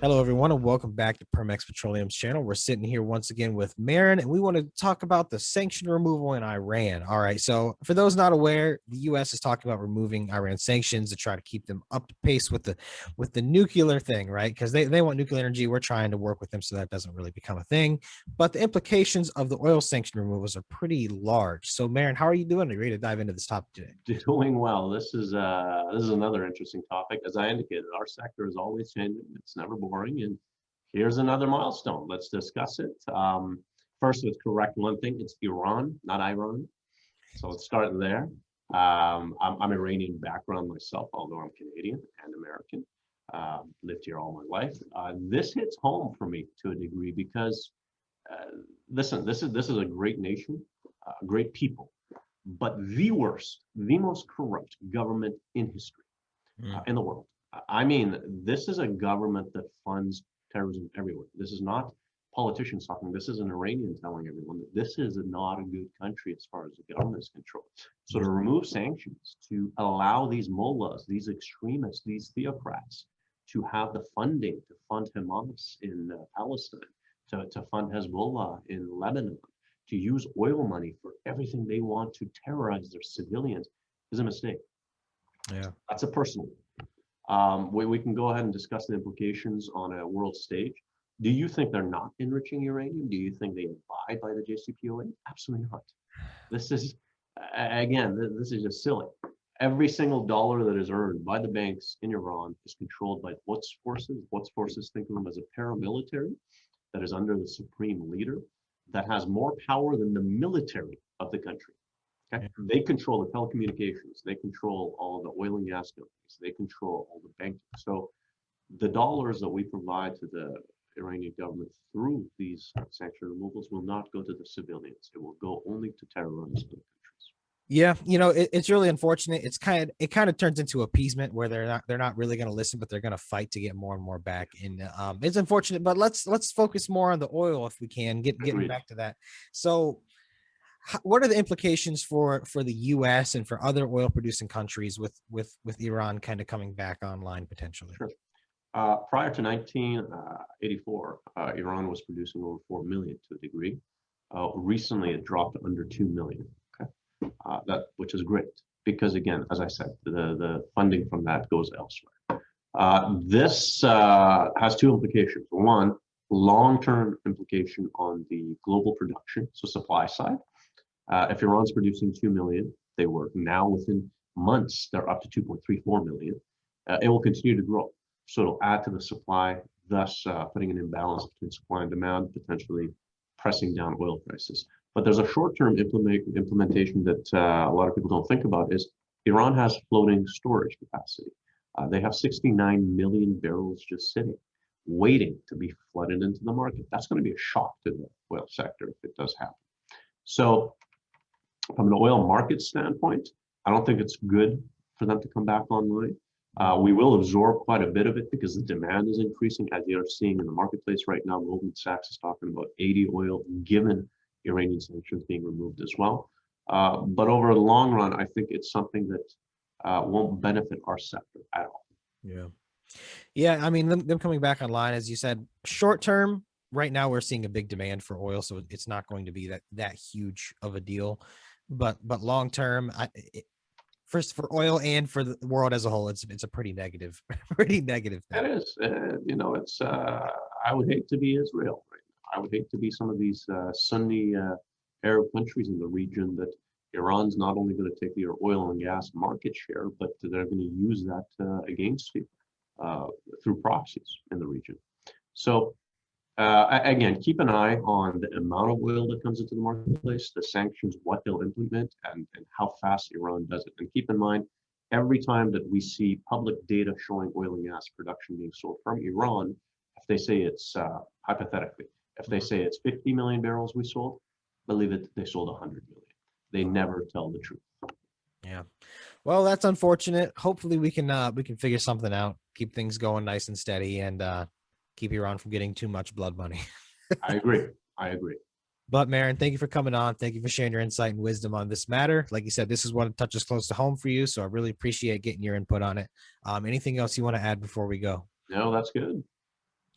Hello, everyone, and welcome back to Permex Petroleum's channel. We're sitting here once again with Marin, and we want to talk about the sanction removal in Iran. All right, so for those not aware, the U.S. is talking about removing Iran sanctions to try to keep them up to pace with the nuclear thing, right? Because they want nuclear energy. We're trying to work with them so that doesn't really become a thing. But the implications of the oil sanction removals are pretty large. So, Marin, how are you doing? Are you ready to dive into this topic today? Doing well. This is another interesting topic. As I indicated, our sector is always changing. It's never boring. And here's another milestone. Let's discuss it. First, let's correct one thing. It's Iran, not Iran. So let's start there. I'm Iranian background myself, although I'm Canadian and American. Lived here all my life. This hits home for me to a degree because, listen, this is a great nation, great people, but the worst, the most corrupt government in history, in the world. I mean, this is a government that funds terrorism everywhere. This is not politicians talking. This is an Iranian telling everyone that this is not a good country as far as the government is concerned. So to remove sanctions, to allow these mullahs, these extremists, these theocrats to have the funding to fund Hamas in Palestine, to fund Hezbollah in Lebanon, to use oil money for everything they want to terrorize their civilians is a mistake. Yeah, that's a personal. We can go ahead and discuss the implications on a world stage. Do you think they're not enriching uranium? Do you think they abide by the JCPOA? Absolutely not. This is, again, this is just silly. Every single dollar that is earned by the banks in Iran is controlled by Quds forces. Quds forces, think of them as a paramilitary that is under the supreme leader, that has more power than the military of the country. Okay? They control the telecommunications. They control all the oil and gas companies. They control all the banking. So the dollars that we provide to the Iranian government through these sanction removals will not go to the civilians. It will go only to terrorists. yeah, it's really unfortunate. It kind of turns into appeasement where they're not really going to listen, but they're going to fight to get more and more back. And it's unfortunate, but let's focus more on the oil if we can. Getting back to that. So, what are the implications for the U.S. and for other oil producing countries with Iran kind of coming back online potentially? Sure. Prior to 1984, Iran was producing over 4 million to a degree. Recently, it dropped to under 2 million. Which is great because, again, as I said, the funding from that goes elsewhere. This has two implications. One, long-term implication on the global production, so supply side. If Iran's producing 2 million, they were now within months, they're up to 2.34 million. It will continue to grow. So it'll add to the supply, thus putting an imbalance between supply and demand, potentially pressing down oil prices. But there's a short-term implementation that a lot of people don't think about is Iran has floating storage capacity. They have 69 million barrels just sitting, waiting to be flooded into the market. That's going to be a shock to the oil sector if it does happen. So from an oil market standpoint, I don't think it's good for them to come back online. We will absorb quite a bit of it because the demand is increasing, as you're seeing in the marketplace right now. Goldman Sachs is talking about 80 oil given Iranian sanctions being removed as well. But over the long run, I think it's something that won't benefit our sector at all. Yeah. Yeah. I mean, them coming back online, as you said, short term, right now we're seeing a big demand for oil. So it's not going to be that huge of a deal. But long term, first for oil and for the world as a whole, it's a pretty negative thing. It is. It's I would hate to be Israel right now. I would hate to be some of these Sunni Arab countries in the region that Iran's not only going to take your oil and gas market share, but they're going to use that against you through proxies in the region. So again, keep an eye on the amount of oil that comes into the marketplace, the sanctions, what they'll implement, and how fast Iran does it. And keep in mind, every time that we see public data showing oil and gas production being sold from Iran, if they say it's hypothetically, if they say it's 50 million barrels we sold, believe it, they sold 100 million. They never tell the truth. Yeah. Well, that's unfortunate. Hopefully we can figure something out, keep things going nice and steady, and keep Iran from getting too much blood money. I agree. But Marin, thank you for coming on. Thank you for sharing your insight and wisdom on this matter. Like you said, this is one touches close to home for you, so I really appreciate getting your input on it. Anything else you want to add before we go? No, that's good.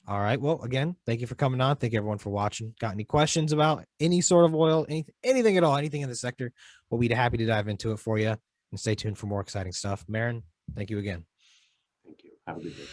All right. Well, again, thank you for coming on. Thank you everyone for watching. Got any questions about any sort of oil, anything at all, anything in the sector? We'll be happy to dive into it for you. And stay tuned for more exciting stuff. Marin, thank you again. Thank you. Have a good day.